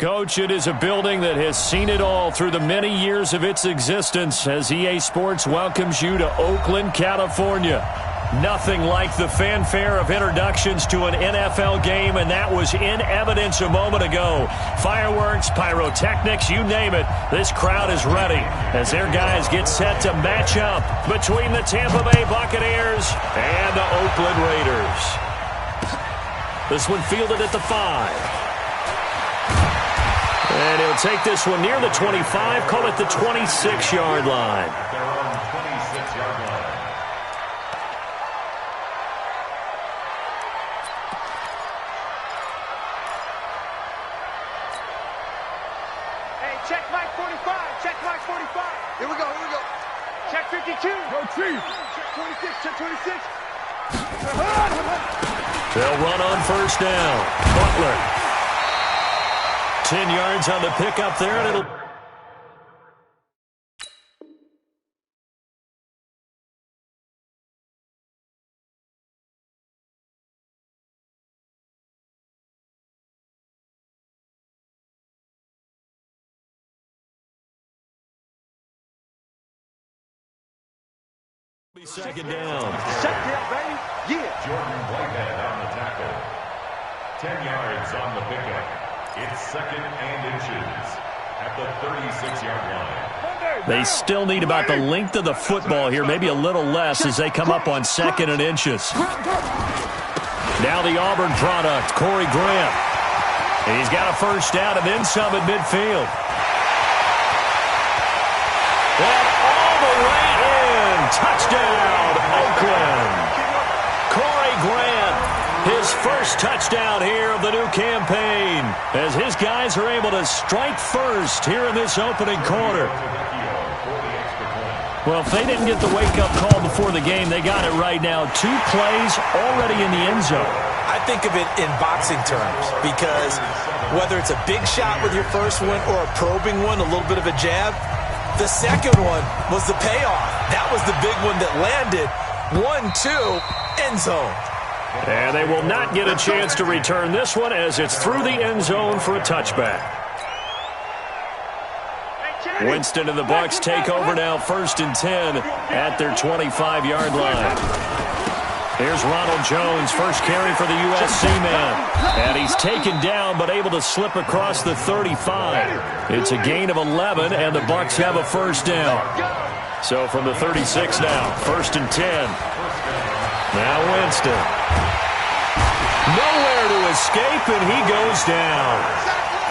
Coach, it is a building that has seen it all through the many years of its existence as EA Sports welcomes you to Oakland, California. Nothing like the fanfare of introductions to an NFL game, and that was in evidence a moment ago. Fireworks, pyrotechnics, you name it. This crowd is ready as their guys get set to match up between the Tampa Bay Buccaneers and the Oakland Raiders. This one fielded at the 5. And he'll take this one near the 25, call it the 26-yard line. They're on 26-yard line. Hey, check Mike 45. Check Mike 45. Here we go. Check 52. Go Chief. Check 26. Check 26. They'll run on first down. Butler. 10 yards on the pickup there, and it'll... be second down. Shut down, baby. Yeah. Jordan Whitehead on the tackle. 10 yards on the pickup. It's second and inches at the 36-yard line. They still need about the length of the football here, maybe a little less as they come up on second and inches. Now the Auburn product, Corey Graham. He's got a first down and then some at midfield. And all the way in. Touchdown, Oakland. Corey Graham. His first touchdown here of the new campaign as his guys are able to strike first here in this opening quarter. Well, if they didn't get the wake-up call before the game, they got it right now. 2 plays already in the end zone. I think of it in boxing terms because whether it's a big shot with your first one or a probing one, a little bit of a jab, the second one was the payoff. That was the big one that landed. 1-2, end zone. And they will not get a chance to return this one as it's through the end zone for a touchback. Winston and the Bucs take over now, 1st and 10 at their 25-yard line. Here's Ronald Jones, first carry for the USC man. And he's taken down but able to slip across the 35. It's a gain of 11, and the Bucs have a first down. So from the 36 now, 1st and 10. Now Winston. Nowhere to escape, and he goes down.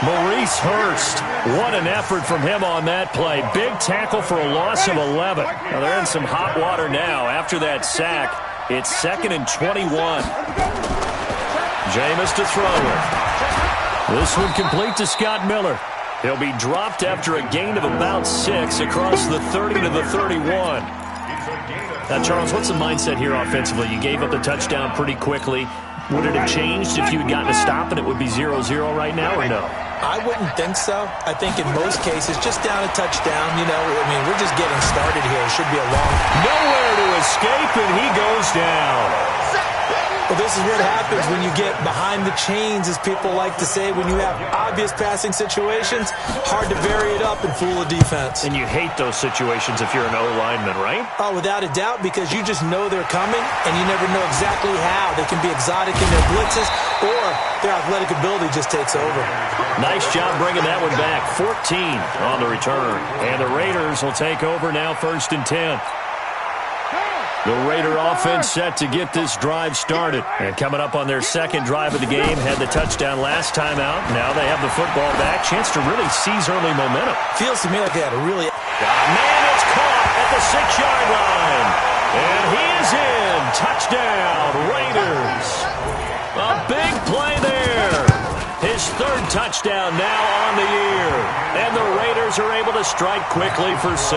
Maurice Hurst. What an effort from him on that play. Big tackle for a loss of 11. Now they're in some hot water now after that sack. It's 2nd and 21. Jameis to throw it. This one complete to Scott Miller. He'll be dropped after a gain of about 6 across the 30 to the 31. Now, Charles, what's the mindset here offensively? You gave up the touchdown pretty quickly. Would it have changed if you had gotten a stop and it would be 0-0 right now, or no? I wouldn't think so. I think in most cases, just down a touchdown, you know, I mean, we're just getting started here. It should be a long... Nowhere to escape, and he goes down. Well, this is what happens when you get behind the chains, as people like to say. When you have obvious passing situations, hard to vary it up and fool a defense. And you hate those situations if you're an O-lineman, right? Oh, without a doubt, because you just know they're coming, and you never know exactly how. They can be exotic in their blitzes, or their athletic ability just takes over. Nice job bringing that one back. 14 on the return. And the Raiders will take over now, 1st and 10. The Raider offense set to get this drive started. And coming up on their second drive of the game, had the touchdown last time out. Now they have the football back. Chance to really seize early momentum. Feels to me like they had a really... Man, it's caught at the 6-yard line. And he is in. Touchdown, Raiders. A big play there. His 3rd touchdown now on the year. And the Raiders are able to strike quickly for 6.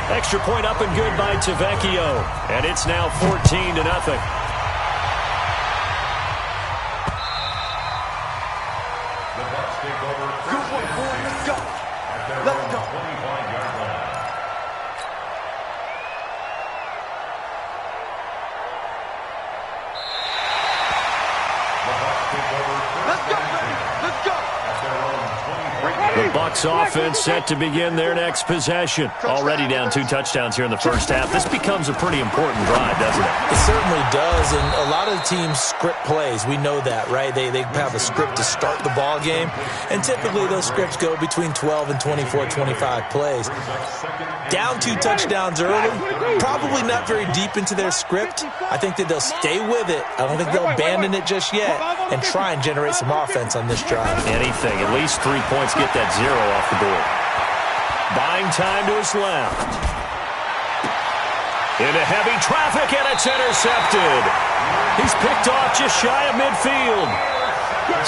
Extra point up and good by Tavecchio. And it's now 14-0. Let's go. Let's go. 25-yard line. Let's go, baby. Let's go. The Bucs offense set to begin their next possession. Already down 2 touchdowns here in the first half. This becomes a pretty important drive, doesn't it? It certainly does, and a lot of the teams script plays. We know that, right? They have a script to start the ball game, and typically those scripts go between 12 and 24, 25 plays. Down 2 touchdowns early, probably not very deep into their script. I think that they'll stay with it. I don't think they'll abandon it just yet and try and generate some offense on this drive. Anything, at least 3 points, get that 0 off the board. Buying time to his left. Into heavy traffic, and it's intercepted. He's picked off just shy of midfield.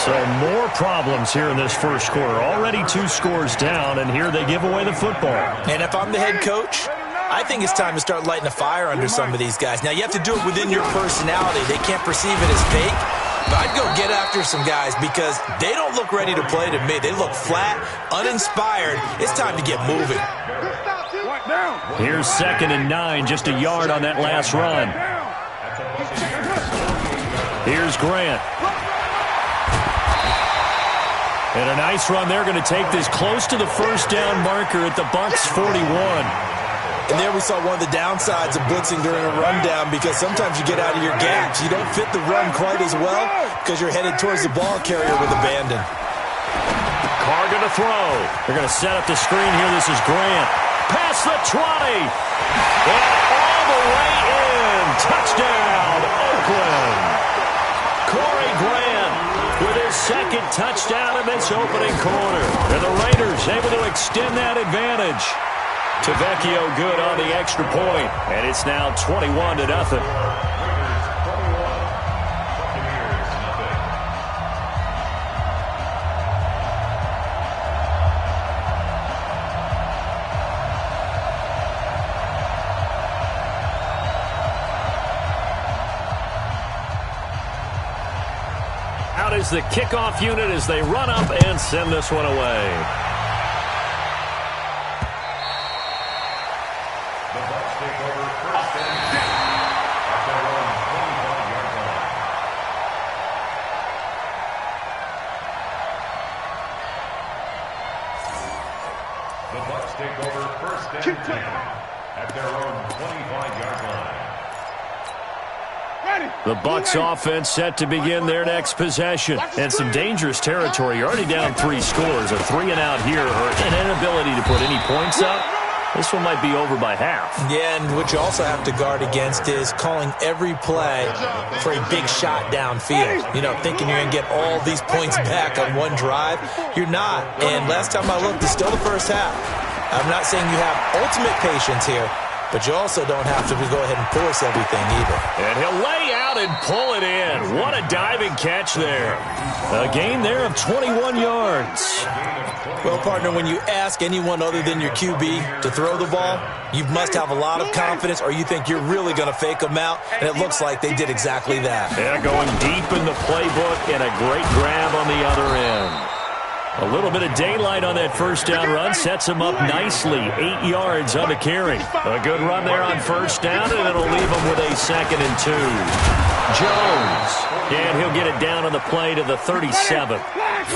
So more problems here in this first quarter. Already 2 scores down, and here they give away the football. And if I'm the head coach, I think it's time to start lighting a fire under some of these guys. Now, you have to do it within your personality. They can't perceive it as fake. But I'd go get after some guys because they don't look ready to play to me. They look flat, uninspired. It's time to get moving. Here's 2nd and 9, just a yard on that last run. Here's Grant. And a nice run there, going to take this close to the first down marker at the Bucs 41. And there we saw one of the downsides of blitzing during a rundown because sometimes you get out of your gaps. You don't fit the run quite as well because you're headed towards the ball carrier with abandon. Carr going to throw. They're going to set up the screen here. This is Grant. Past the 20. And all the way in. Touchdown, Oakland. Corey Grant with his 2nd touchdown in this opening quarter. And the Raiders able to extend that advantage. Tavecchio good on the extra point, and it's now 21-0. Out is the kickoff unit as they run up and send this one away. The Bucs offense set to begin their next possession. And some dangerous territory. You're already down 3 scores. A 3-and-out here or an inability to put any points up. This one might be over by half. Yeah, and what you also have to guard against is calling every play for a big shot downfield. You know, thinking you're going to get all these points back on one drive. You're not. And last time I looked, it's still the first half. I'm not saying you have ultimate patience here, but you also don't have to go ahead and force everything either. And he'll lay out and pull it in. What a diving catch there. A gain there of 21 yards. Well, partner, when you ask anyone other than your QB to throw the ball, you must have a lot of confidence or you think you're really going to fake them out, and it looks like they did exactly that. Yeah, going deep in the playbook and a great grab on the other end. A little bit of daylight on that first down run sets him up nicely. 8 yards on the carry. A good run there on first down, and it'll leave him with a 2nd and 2. Jones. And he'll get it down on the play to the 37.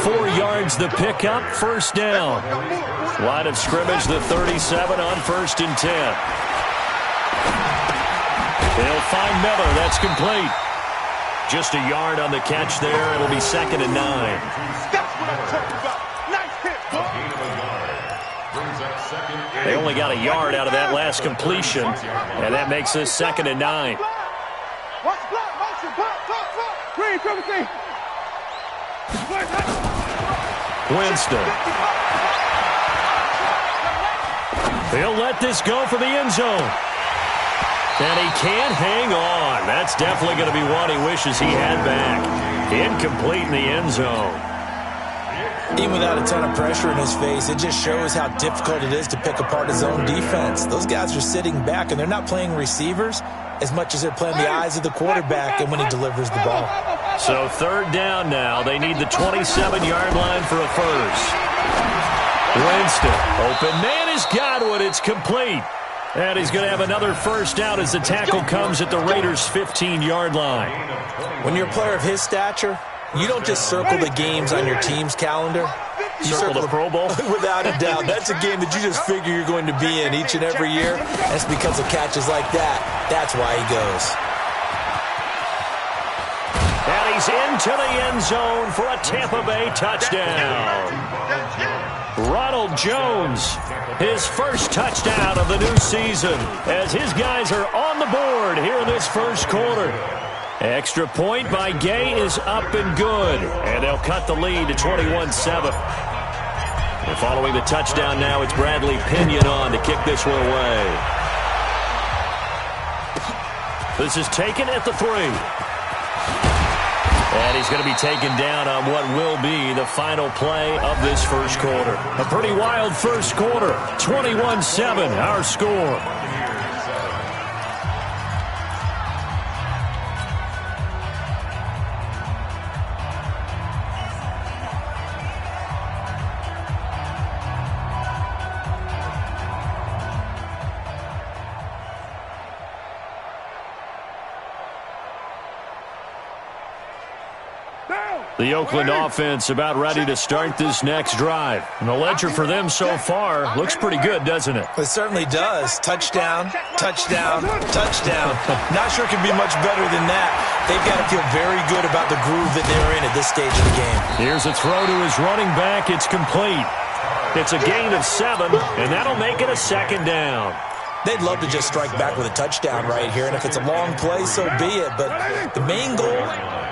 4 yards the pickup, first down. Line of scrimmage, the 37 on 1st and 10. They'll find Miller. That's complete. Just a yard on the catch there. It'll be 2nd and 9. That's what I'm talking about. Nice hit. They only got a yard out of that last completion, and that makes this 2nd and 9. Watch block, motion, block. Green, everything. Winston. He'll let this go for the end zone. And he can't hang on. That's definitely going to be one he wishes he had back. Incomplete in the end zone. Even without a ton of pressure in his face, it just shows how difficult it is to pick apart his own defense. Those guys are sitting back, and they're not playing receivers as much as they're playing the eyes of the quarterback and when he delivers the ball. So 3rd down now. They need the 27-yard line for a first. Winston. Open man is Godwin. It's complete. And he's going to have another first down as the tackle comes at the Raiders' 15-yard line. When you're a player of his stature, You don't just circle the games on your team's calendar. You circle the Pro Bowl? Without a doubt. That's a game that you just figure you're going to be in each and every year. That's because of catches like that. That's why he goes. And he's into the end zone for a Tampa Bay touchdown. Ronald Jones, his first touchdown of the new season, as his guys are on the board here in this first quarter. Extra point by Gay is up and good, and they'll cut the lead to 21-7. And following the touchdown now, it's Bradley Pinion on to kick this one away. This is taken at the 3. And he's going to be taken down on what will be the final play of this first quarter. A pretty wild first quarter. 21-7, our score. The Oakland offense about ready to start this next drive. And the ledger for them so far looks pretty good, doesn't it? It certainly does. Touchdown, touchdown, touchdown. Not sure it can be much better than that. They've got to feel very good about the groove that they're in at this stage of the game. Here's a throw to his running back. It's complete. It's a gain of 7, and that'll make it a second down. They'd love to just strike back with a touchdown right here, and if it's a long play, so be it. But the main goal,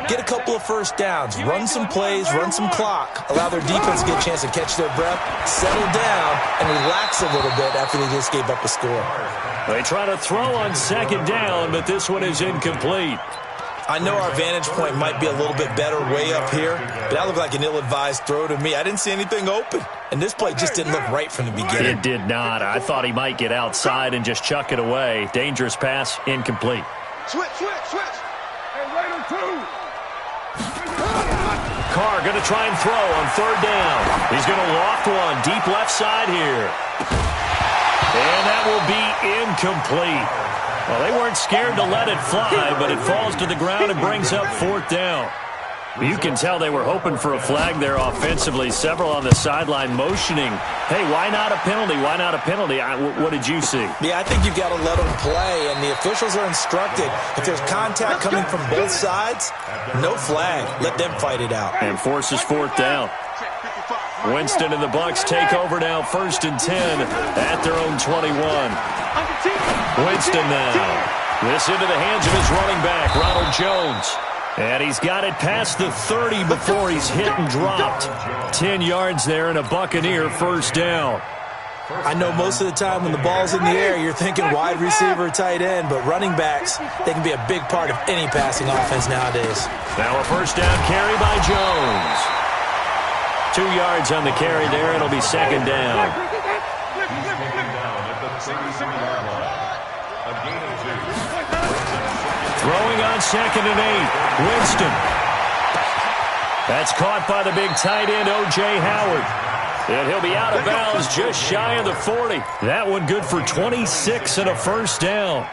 get a couple of first downs, run some plays, run some clock, allow their defense to get a chance to catch their breath, settle down, and relax a little bit after they just gave up a score. They try to throw on second down, but this one is incomplete. I know our vantage point might be a little bit better way up here, but that looked like an ill-advised throw to me. I didn't see anything open, and this play just didn't look right from the beginning. It did not. I thought he might get outside and just chuck it away. Dangerous pass, incomplete. Switch. Hey, Raider 2. Carr going to try and throw on third down. He's going to loft one deep left side here. And that will be incomplete. Well, they weren't scared to let it fly, but it falls to the ground and brings up fourth down. You can tell they were hoping for a flag there offensively. Several on the sideline motioning, hey, why not a penalty? Why not a penalty? What did you see? Yeah, I think you've got to let them play, and the officials are instructed. If there's contact coming from both sides, no flag. Let them fight it out. And forces fourth down. Winston and the Bucs take over now, 1st and 10 at their own 21. Winston now. This into the hands of his running back, Ronald Jones. And he's got it past the 30 before he's hit and dropped. 10 yards there and a Buccaneer first down. I know most of the time when the ball's in the air, you're thinking wide receiver, tight end, but running backs, they can be a big part of any passing offense nowadays. Now a first down carry by Jones. 2 yards on the carry there. It'll be second down. Throwing on 2nd and 8. Winston. That's caught by the big tight end, O.J. Howard. And he'll be out of bounds just shy of the 40. That one good for 26 and a first down.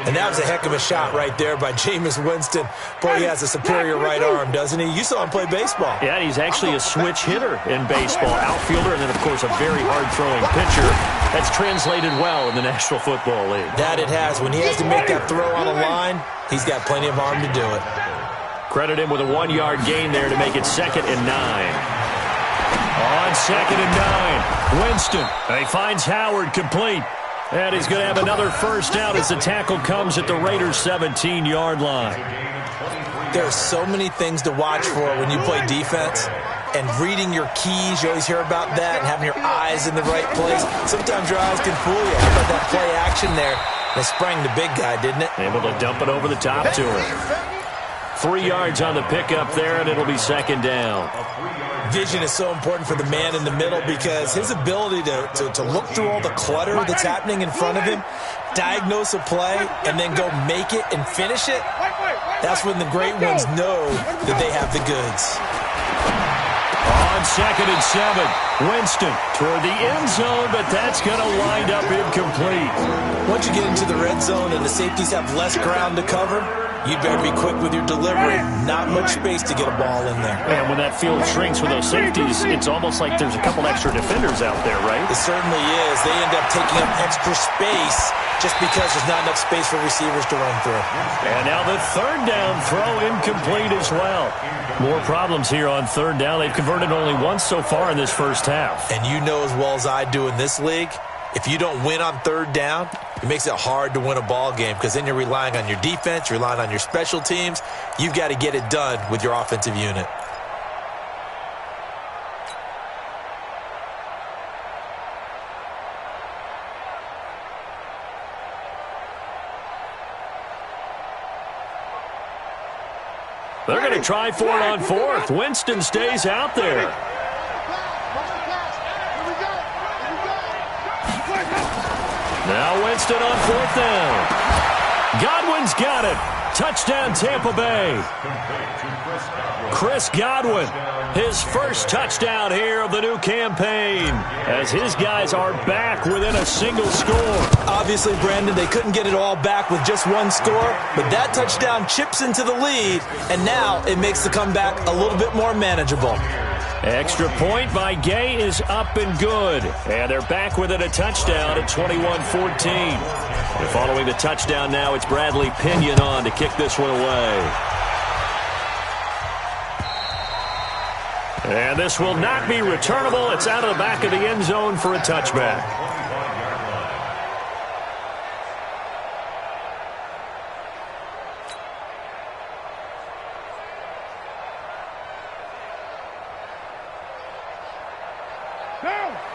And that was a heck of a shot right there by Jameis Winston. Boy, he has a superior right arm, doesn't he? You saw him play baseball. Yeah, he's actually a switch hitter in baseball. Outfielder, and then, of course, a very hard-throwing pitcher. That's translated well in the National Football League. That it has. When he has to make that throw on a line, he's got plenty of arm to do it. Credit him with a 1-yard gain there to make it 2nd and 9. On 2nd and 9, Winston. He finds Howard complete. And he's going to have another first down as the tackle comes at the Raiders' 17-yard line. There are so many things to watch for when you play defense. And reading your keys, you always hear about that, and having your eyes in the right place. Sometimes your eyes can fool you. How about that play action there? They sprang the big guy, didn't it? Able to dump it over the top to him. 3 yards on the pickup there, and it'll be second down. Vision is so important for the man in the middle because his ability to look through all the clutter that's happening in front of him, diagnose a play, and then go make it and finish it, that's when the great ones know that they have the goods. On 2nd and 7, Winston toward the end zone, but that's going to wind up incomplete. Once you get into the red zone and the safeties have less ground to cover, you'd better be quick with your delivery. Not much space to get a ball in there. And when that field shrinks with those safeties, it's almost like there's a couple extra defenders out there, right? It certainly is. They end up taking up extra space just because there's not enough space for receivers to run through. And now the third down throw incomplete as well. More problems here on third down. They've converted only once so far in this first half. And you know as well as I do in this league, if you don't win on third down, it makes it hard to win a ball game because then you're relying on your defense, you're relying on your special teams. You've got to get it done with your offensive unit. They're going to try for it on fourth. Winston stays out there. Now Winston on fourth down. Godwin's got it. Touchdown, Tampa Bay. Chris Godwin, his first touchdown here of the new campaign, as his guys are back within a single score. Obviously, Brandon, they couldn't get it all back with just one score, but that touchdown chips into the lead, and now it makes the comeback a little bit more manageable. Extra point by Gay is up and good. And they're back within a touchdown at 21-14. And following the touchdown now, it's Bradley Pinion on to kick this one away. And this will not be returnable. It's out of the back of the end zone for a touchback.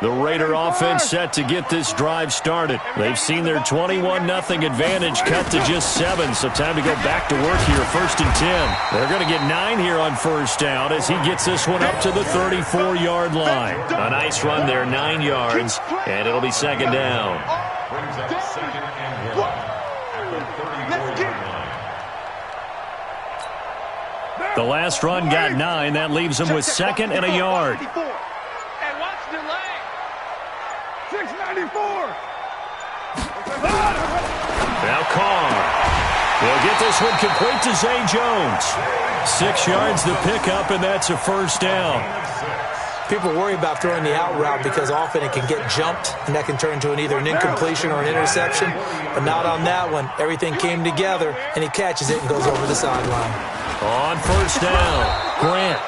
The Raider offense set to get this drive started. They've seen their 21-0 advantage cut to just 7, so time to go back to work here, 1st and 10. They're going to get 9 here on first down as he gets this one up to the 34-yard line. A nice run there, 9 yards, and it'll be second down. Brings up second and 1 at the 34-yard line. The last run got 9. That leaves him with second and a yard. Now Carr will get this one complete to Zay Jones. 6 yards the pickup, and that's a first down. People worry about throwing the out route because often it can get jumped, and that can turn into either an incompletion or an interception. But not on that one. Everything came together, and he catches it and goes over the sideline. On first down, Grant.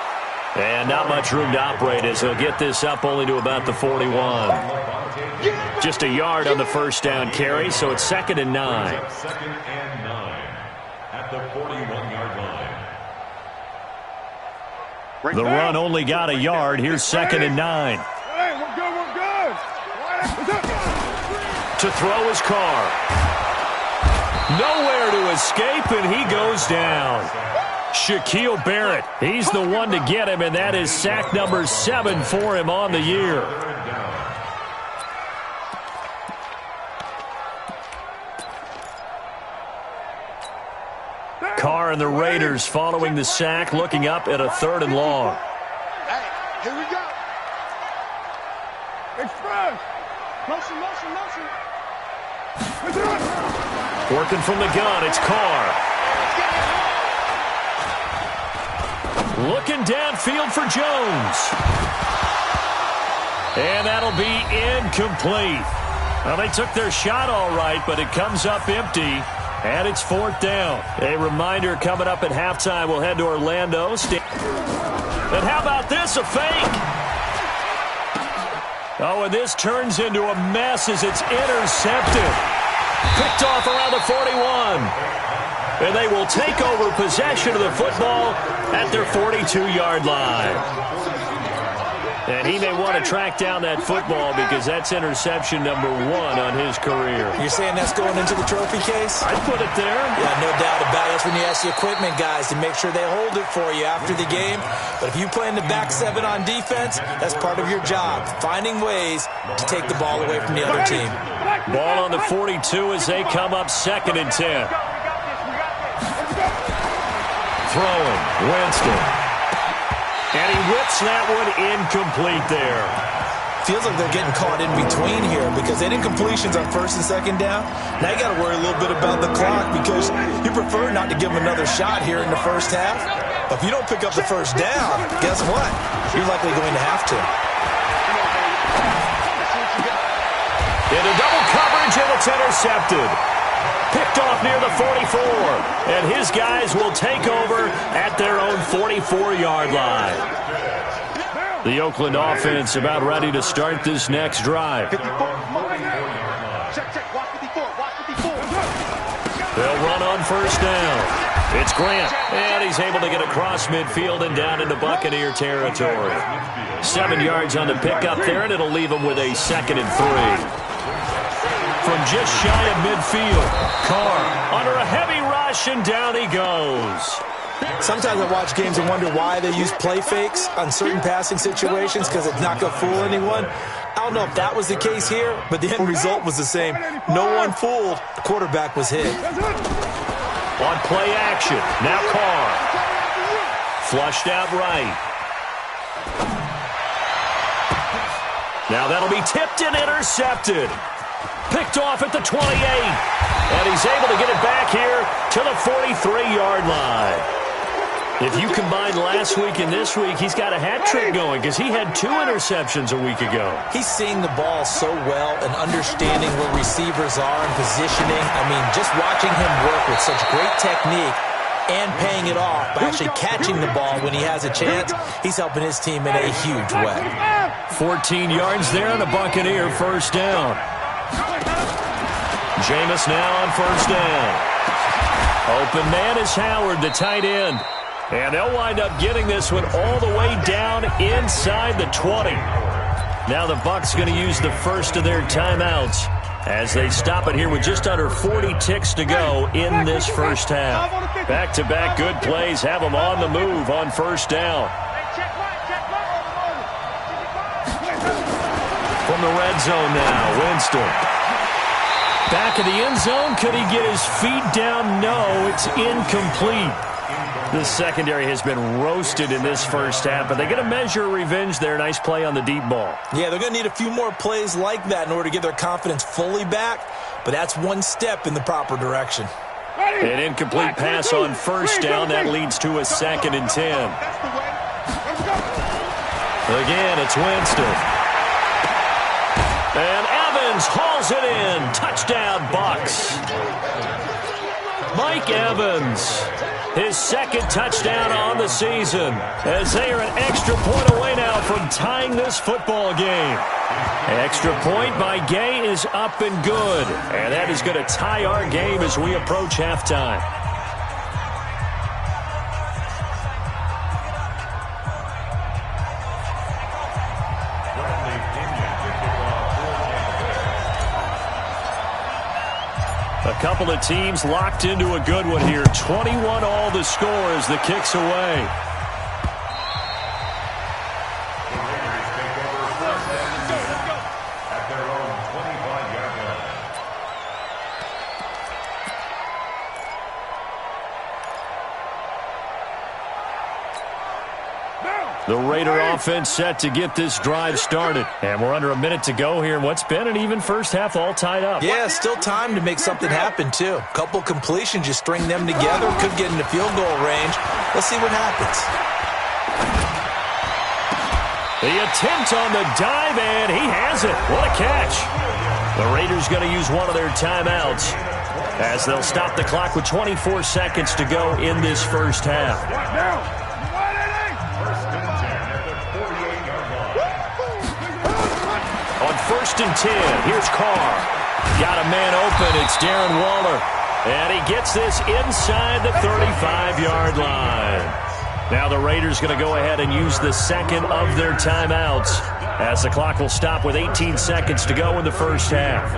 And not much room to operate as he'll get this up only to about the 41. Just a yard on the first down carry, so it's 2nd and 9. Second and 9 at the 41-yard line. The run only got a yard. Here's 2nd and 9. Hey, we're good. To throw his Carr. Nowhere to escape, and he goes down. Shaquille Barrett, he's the one to get him, and that is sack number 7 for him on the year. Carr and the Raiders following the sack, looking up at a 3rd and long. Hey, here we go. Express. Motion. Working from the gun, it's Carr. Looking downfield for Jones. And that'll be incomplete. Well, they took their shot all right, but it comes up empty. And it's 4th down. A reminder coming up at halftime, we'll head to Orlando. And how about this, a fake? Oh, and this turns into a mess as it's intercepted. Picked off around the 41. And they will take over possession of the football at their 42-yard line. And he may want to track down that football because that's interception number 1 on his career. You're saying that's going into the trophy case? I'd put it there. Yeah, no doubt about it. That's when you ask the equipment guys to make sure they hold it for you after the game. But if you play in the back 7 on defense, that's part of your job, finding ways to take the ball away from the other team. Ball on the 42 as they come up 2nd and 10. Throwing, Winston. And he whips that one incomplete there. Feels like they're getting caught in between here because they did incompletions on first and second down. Now you got to worry a little bit about the clock because you prefer not to give them another shot here in the first half. But if you don't pick up the first down, guess what? You're likely going to have to. Into double coverage, and it's intercepted. Picked off near the 44. And his guys will take over at their own 44-yard line. The Oakland offense about ready to start this next drive. Check, watch 54, watch 54. They'll run on first down. It's Grant, and he's able to get across midfield and down into Buccaneer territory. 7 yards on the pickup there, and it'll leave him with a 2nd and 3. From just shy of midfield, Carr under a heavy rush, and down he goes. Sometimes I watch games and wonder why they use play fakes on certain passing situations because it's not going to fool anyone. I don't know if that was the case here, but the end result was the same. No one fooled. The quarterback was hit. On play action, now Carr. Flushed out right. Now that'll be tipped and intercepted. Picked off at the 28. And he's able to get it back here to the 43-yard line. If you combine last week and this week, he's got a hat trick going because he had 2 interceptions a week ago. He's seeing the ball so well and understanding where receivers are and positioning. I mean, just watching him work with such great technique and paying it off by actually catching the ball when he has a chance, he's helping his team in a huge way. 14 yards there on a Buccaneer first down. Jameis now on first down. Open man is Howard, the tight end. And they'll wind up getting this one all the way down inside the 20. Now the Bucs going to use the first of their timeouts as they stop it here with just under 40 ticks to go in this first half. Back-to-back good plays have them on the move on first down. From the red zone now, Winston. Back of the end zone, could he get his feet down? No, it's incomplete. The secondary has been roasted in this first half, but they're going to measure revenge there. Nice play on the deep ball. Yeah, they're going to need a few more plays like that in order to get their confidence fully back, but that's one step in the proper direction. An incomplete pass on first down. That leads to a 2nd and 10. Again, it's Winston. And Evans hauls it in. Touchdown, Bucs. Mike Evans, his 2nd touchdown on the season, as they are an extra point away now from tying this football game. Extra point by Gay is up and good, and that is going to tie our game as we approach halftime. A couple of teams locked into a good one here. 21 all the score as the kick's away. The Raiders take over first and 10 at their own 25-yard line. The Raider offense set to get this drive started. And we're under a minute to go here. What's been an even first half all tied up. Yeah, still time to make something happen, too. Couple completions, you string them together, could get into field goal range. Let's see what happens. The attempt on the dive, and he has it. What a catch. The Raiders going to use one of their timeouts as they'll stop the clock with 24 seconds to go in this first half. On first and 10, here's Carr. Got a man open. It's Darren Waller. And he gets this inside the 35-yard line. Now the Raiders going to go ahead and use the 2nd of their timeouts as the clock will stop with 18 seconds to go in the first half.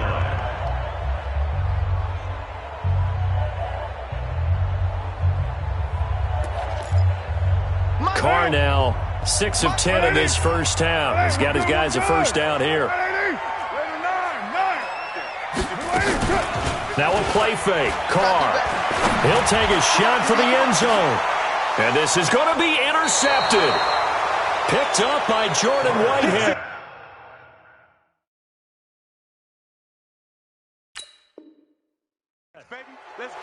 Carr now 6 of 10 in this first half. He's got his guys a first down here. Now a play fake. Carr. He'll take a shot for the end zone. And this is going to be intercepted. Picked up by Jordan Whitehead.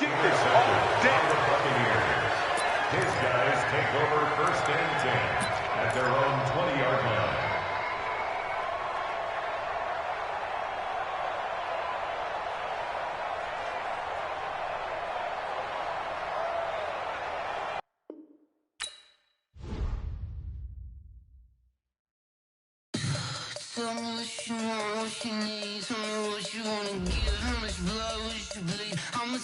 Defense all day. The Buccaneers. His guys take over 1st and 10 at their own 20-yard line. Tell me what you want, what you need. Tell me what you wanna give. How much blood would you bleed? I'ma